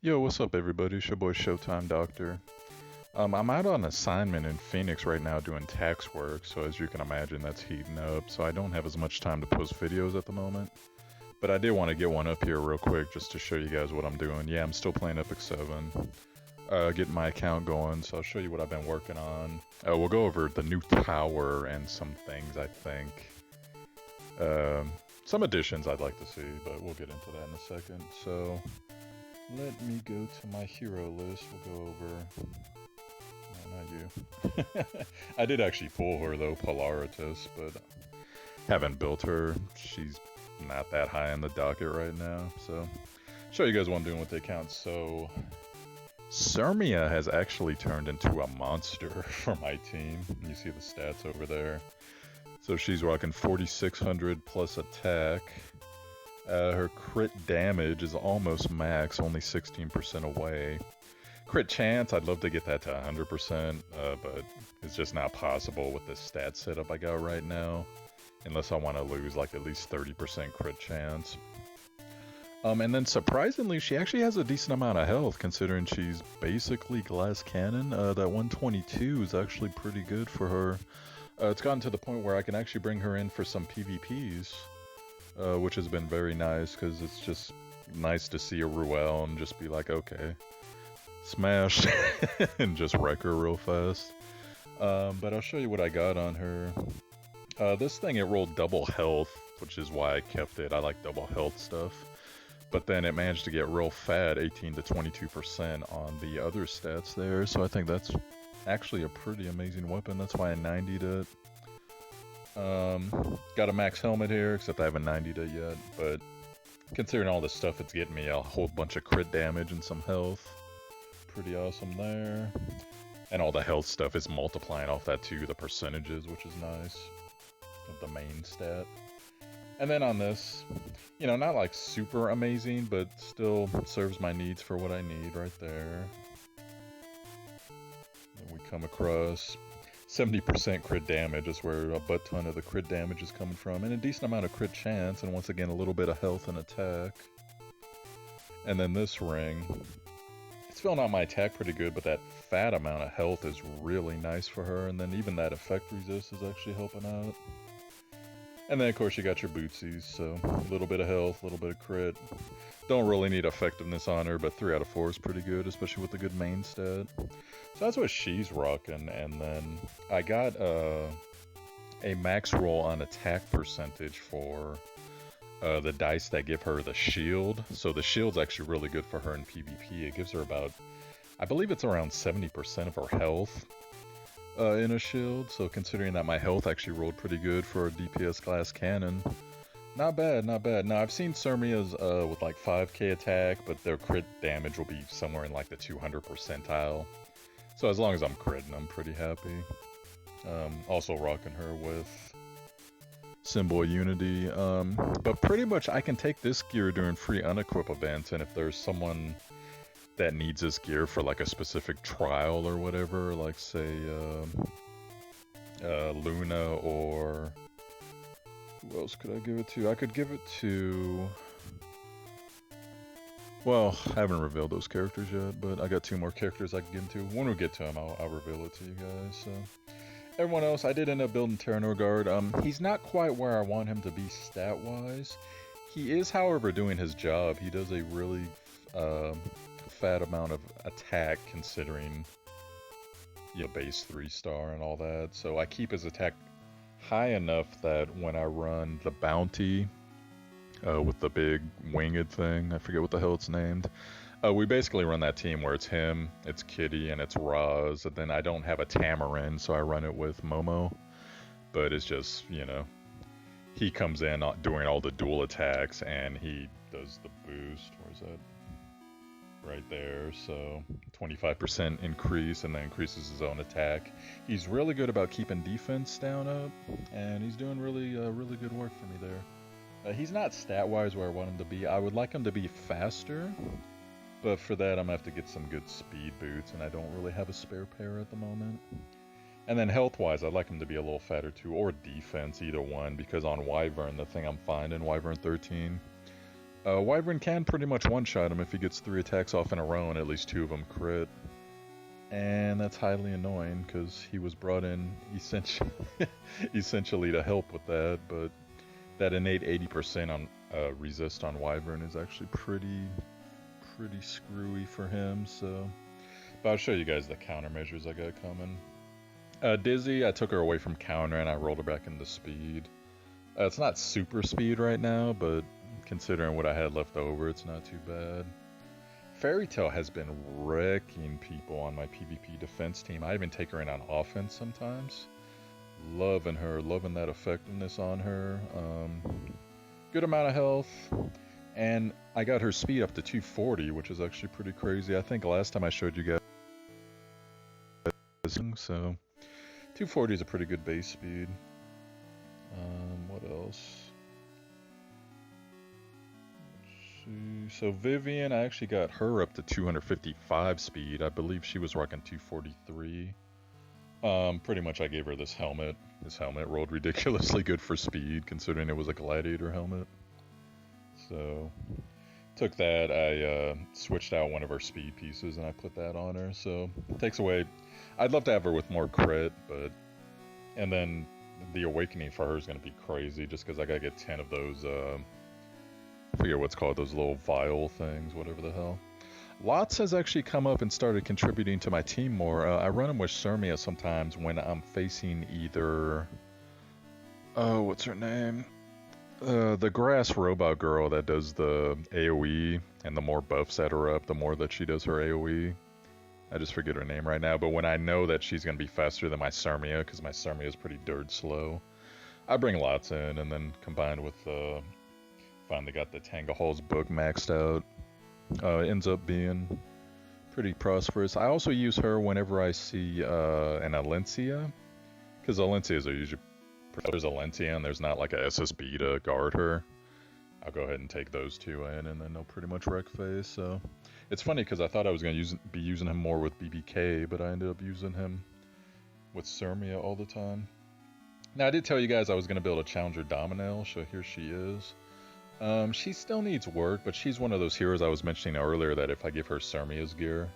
Yo, what's up, everybody? It's your boy Showtime Doctor. I'm out on assignment in Phoenix right now doing tax work, so as you can imagine, that's heating up. So I don't have as much time to post videos at the moment. But I did want to get one up here real quick just to show you guys what I'm doing. Yeah, I'm still playing Epic 7, getting my account going, so I'll show you what I've been working on. We'll go over the new tower and some things, I think. Some additions I'd like to see, but we'll get into that in a second. So let me go to my hero list. We'll go over. No, not you. I did actually pull her though, Polaritas, but haven't built her. She's not that high on the docket right now. So, show you guys what I'm doing with the account. So, Sermia has actually turned into a monster for my team. You see the stats over there. So she's rocking 4,600 plus attack. Her crit damage is almost max, only 16% away. Crit chance, I'd love to get that to 100%, but it's just not possible with the stat setup I got right now, unless I want to lose like at least 30% crit chance. And then surprisingly, she actually has a decent amount of health, considering she's basically glass cannon. That 122 is actually pretty good for her. It's gotten to the point where I can actually bring her in for some PvPs. Which has been very nice because it's just nice to see a Ruel and just be like, okay, smash, and just wreck her real fast. But I'll show you what I got on her. This thing, it rolled double health, which is why I kept it. I like double health stuff. But then it managed to get real fat, 18 to 22% on the other stats there. So I think that's actually a pretty amazing weapon. That's why I 90'd it. Got a max helmet here, except I haven't 90'd it yet, but considering all this stuff, it's getting me a whole bunch of crit damage and some health. Pretty awesome there. And all the health stuff is multiplying off that too, the percentages, which is nice. Of the main stat. And then on this, you know, not like super amazing, but still serves my needs for what I need right there. Then we come across 70% crit damage is where a butt ton of the crit damage is coming from, and a decent amount of crit chance, and once again a little bit of health and attack. And then this ring, it's filling out my attack pretty good, but that fat amount of health is really nice for her, and then even that effect resist is actually helping out. And then of course you got your bootsies, so a little bit of health, a little bit of crit. Don't really need effectiveness on her, but 3 out of 4 is pretty good, especially with the good main stat. So that's what she's rocking, and then I got a max roll on attack percentage for the dice that give her the shield. So the shield's actually really good for her in PvP. It gives her about, I believe it's around 70% of her health in a shield. So considering that my health actually rolled pretty good for a DPS glass cannon, not bad, not bad. Now, I've seen Sermia's with like 5k attack, but their crit damage will be somewhere in like the 200 percentile. So as long as I'm critting, I'm pretty happy. Also rocking her with Symbol Unity. But pretty much I can take this gear during free unequip events, and if there's someone that needs this gear for like a specific trial or whatever, like say Luna, or who else could I give it to? I could give it to... Well, I haven't revealed those characters yet, but I got 2 more characters I can get into. When we get to them, I'll reveal it to you guys. So, everyone else, I did end up building Terranor Guard. He's not quite where I want him to be stat-wise. He is, however, doing his job. He does a really fat amount of attack, considering base 3-star and all that. So I keep his attack high enough that when I run the bounty with the big winged thing, I forget what the hell it's named. We basically run that team where it's him, it's Kitty, and it's Roz, and then I don't have a Tamarin, so I run it with Momo. But it's just, you know, he comes in doing all the dual attacks, and he does the boost. Where's that? Right there, so 25% increase, and then increases his own attack. He's really good about keeping defense down up, and he's doing really good work for me there. He's not stat-wise where I want him to be. I would like him to be faster, but for that I'm going to have to get some good speed boots, and I don't really have a spare pair at the moment. And then health-wise, I'd like him to be a little fatter too, or defense, either one, because on Wyvern, the thing I'm finding, Wyvern 13, Wyvern can pretty much one-shot him if he gets 3 attacks off in a row and at least 2 of them crit. And that's highly annoying because he was brought in essentially to help with that, but that innate 80% on resist on Wyvern is actually pretty screwy for him, so... But I'll show you guys the countermeasures I got coming. Dizzy, I took her away from counter and I rolled her back into speed. It's not super speed right now, but considering what I had left over, it's not too bad. Fairy Tail has been wrecking people on my PvP defense team. I even take her in on offense sometimes. Loving her, loving that effectiveness on her. Good amount of health. And I got her speed up to 240, which is actually pretty crazy. I think last time I showed you guys, so 240 is a pretty good base speed. What else? So Vivian, I actually got her up to 255 speed. I believe she was rocking 243. Pretty much I gave her this helmet. This helmet rolled ridiculously good for speed, considering it was a gladiator helmet. So, took that, I switched out one of her speed pieces and I put that on her. So, it takes away... I'd love to have her with more crit, but... And then the awakening for her is going to be crazy, just because I gotta get 10 of those, I forget what's called, those little vial things, whatever the hell. Lots has actually come up and started contributing to my team more. I run him with Sirmia sometimes when I'm facing either... Oh, what's her name? The grass robot girl that does the AoE, and the more buffs that are up, the more that she does her AoE. I just forget her name right now, but when I know that she's going to be faster than my Sirmia, because my Sirmia is pretty dirt slow, I bring Lots in, and then combined with, finally got the Tangahall's book maxed out, ends up being pretty prosperous. I also use her whenever I see an Alencia, because Alencias are usually... There's Alencia and there's not like a SSB to guard her. I'll go ahead and take those 2 in, and then they'll pretty much wreck phase. So it's funny because I thought I was going to be using him more with BBK, but I ended up using him with Sirmia all the time. Now I did tell you guys I was going to build a Challenger Dominel, so here she is. She still needs work, but she's one of those heroes I was mentioning earlier that if I give her Sirmia's gear,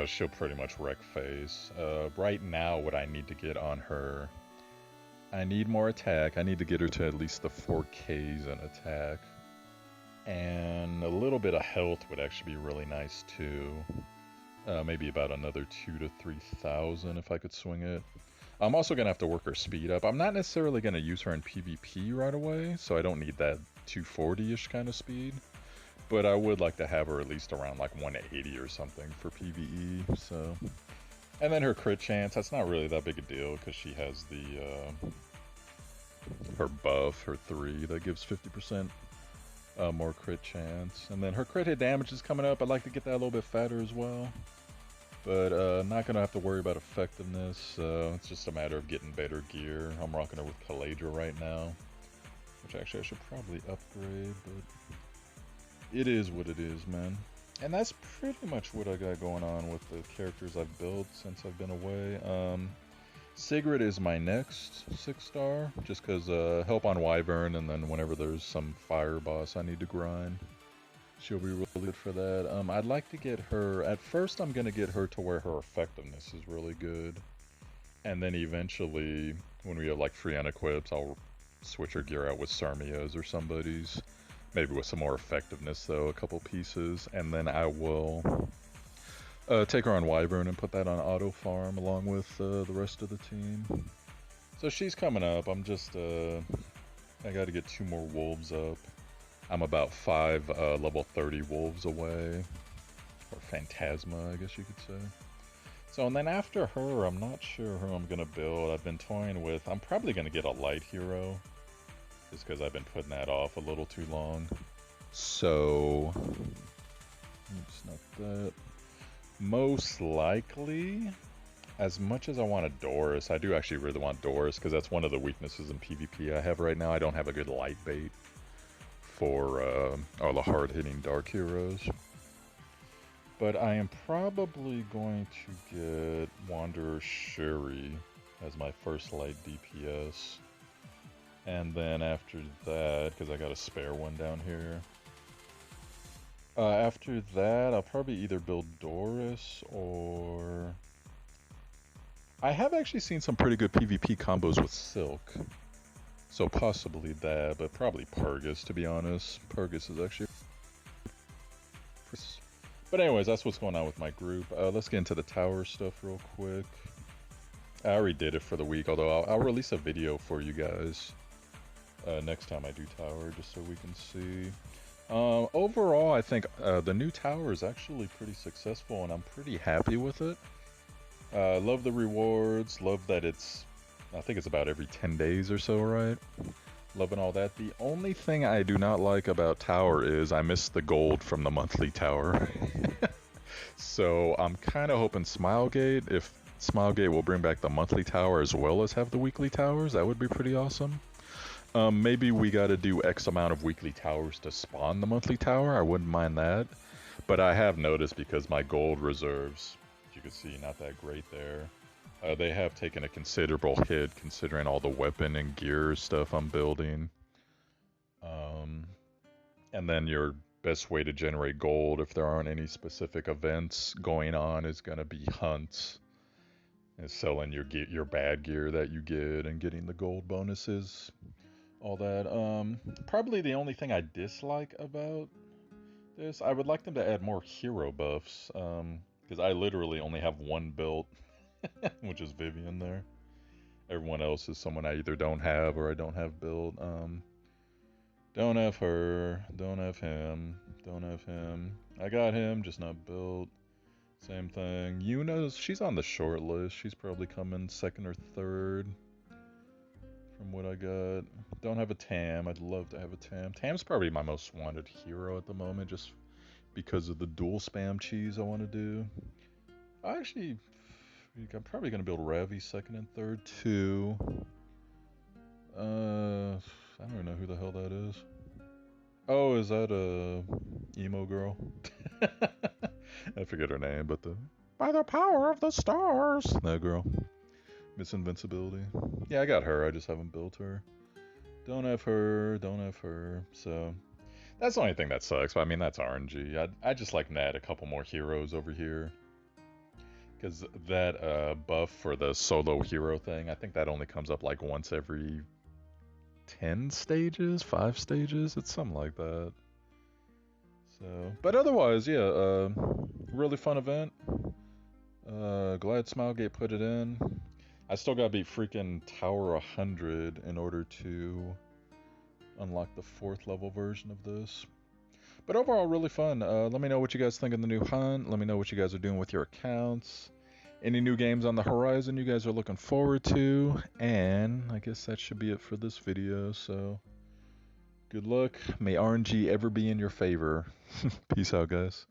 she'll pretty much wreck phase. Right now what I need to get on her... I need more attack. I need to get her to at least the 4Ks in attack. And a little bit of health would actually be really nice too. Maybe about another 2,000 to 3,000 if I could swing it. I'm also going to have to work her speed up. I'm not necessarily going to use her in PvP right away, so I don't need that 240-ish kind of speed. But I would like to have her at least around like 180 or something for PvE, so... And then her crit chance, that's not really that big a deal because she has the, her buff, her 3, that gives 50% more crit chance. And then her crit hit damage is coming up. I'd like to get that a little bit fatter as well. But not going to have to worry about effectiveness. It's just a matter of getting better gear. I'm rocking her with Caladra right now, which actually I should probably upgrade, but it is what it is, man. And that's pretty much what I got going on with the characters I've built since I've been away. Sigrid is my next 6-star, just because help on Wyvern, and then whenever there's some fire boss I need to grind, she'll be really good for that. I'd like to get her, at first I'm going to get her to where her effectiveness is really good. And then eventually, when we have like free unequips, I'll switch her gear out with Sirmia's or somebody's. Maybe with some more effectiveness, though, a couple pieces. And then I will take her on Wyvern and put that on auto farm along with the rest of the team. So she's coming up. I'm just... I got to get 2 more wolves up. I'm about 5 level 30 wolves away. Or Phantasma, I guess you could say. So, and then after her, I'm not sure who I'm going to build. I've been toying with... I'm probably going to get a light hero. Just because I've been putting that off a little too long. So, oops, not that. Most likely, as much as I want a Doris, I do actually really want Doris, because that's one of the weaknesses in PvP I have right now. I don't have a good light bait for all the hard-hitting dark heroes. But I am probably going to get Wanderer Shuri as my first light DPS. And then after that, because I got a spare one down here, After that, I'll probably either build Doris or... I have actually seen some pretty good PvP combos with Silk. So possibly that, but probably Purgus, to be honest. Purgus is actually... But anyways, that's what's going on with my group. Let's get into the tower stuff real quick. I already did it for the week, although I'll release a video for you guys next time I do tower, just so we can see. Overall, I think the new tower is actually pretty successful, and I'm pretty happy with it. Love the rewards, love that it's, I think it's about every 10 days or so, right? Loving all that. The only thing I do not like about tower is I miss the gold from the monthly tower. So I'm kind of hoping Smilegate, if Smilegate will bring back the monthly tower as well as have the weekly towers, that would be pretty awesome. Maybe we got to do X amount of weekly towers to spawn the monthly tower. I wouldn't mind that. But I have noticed, because my gold reserves, as you can see, not that great there. They have taken a considerable hit considering all the weapon and gear stuff I'm building. And then your best way to generate gold, if there aren't any specific events going on, is going to be hunts. And selling your bad gear that you get and getting the gold bonuses. All that. Probably the only thing I dislike about this, I would like them to add more hero buffs. Because I literally only have one built, which is Vivian there. Everyone else is someone I either don't have or I don't have built. Don't have her, don't have him, don't have him. I got him, just not built. Same thing. Yuna's, she's on the short list. She's probably coming second or third from what I got. Don't have a Tam. I'd love to have a Tam. Tam's probably my most wanted hero at the moment, just because of the dual spam cheese I want to do. I'm probably going to build Ravi second and third too. I don't know who the hell that is. Oh, is that a emo girl? I forget her name, but by the power of the stars, that girl. Miss Invincibility. Yeah, I got her. I just haven't built her. Don't have her. Don't have her. So that's the only thing that sucks. But I mean, that's RNG. I just like to add a couple more heroes over here. Because that buff for the solo hero thing, I think that only comes up like once every 10 stages, 5 stages. It's something like that. So, but otherwise, yeah, really fun event. Glad Smilegate put it in. I still gotta beat freaking Tower 100 in order to unlock the 4th level version of this. But overall, really fun. Let me know what you guys think of the new hunt. Let me know what you guys are doing with your accounts. Any new games on the horizon you guys are looking forward to. And I guess that should be it for this video. So, good luck. May RNG ever be in your favor. Peace out, guys.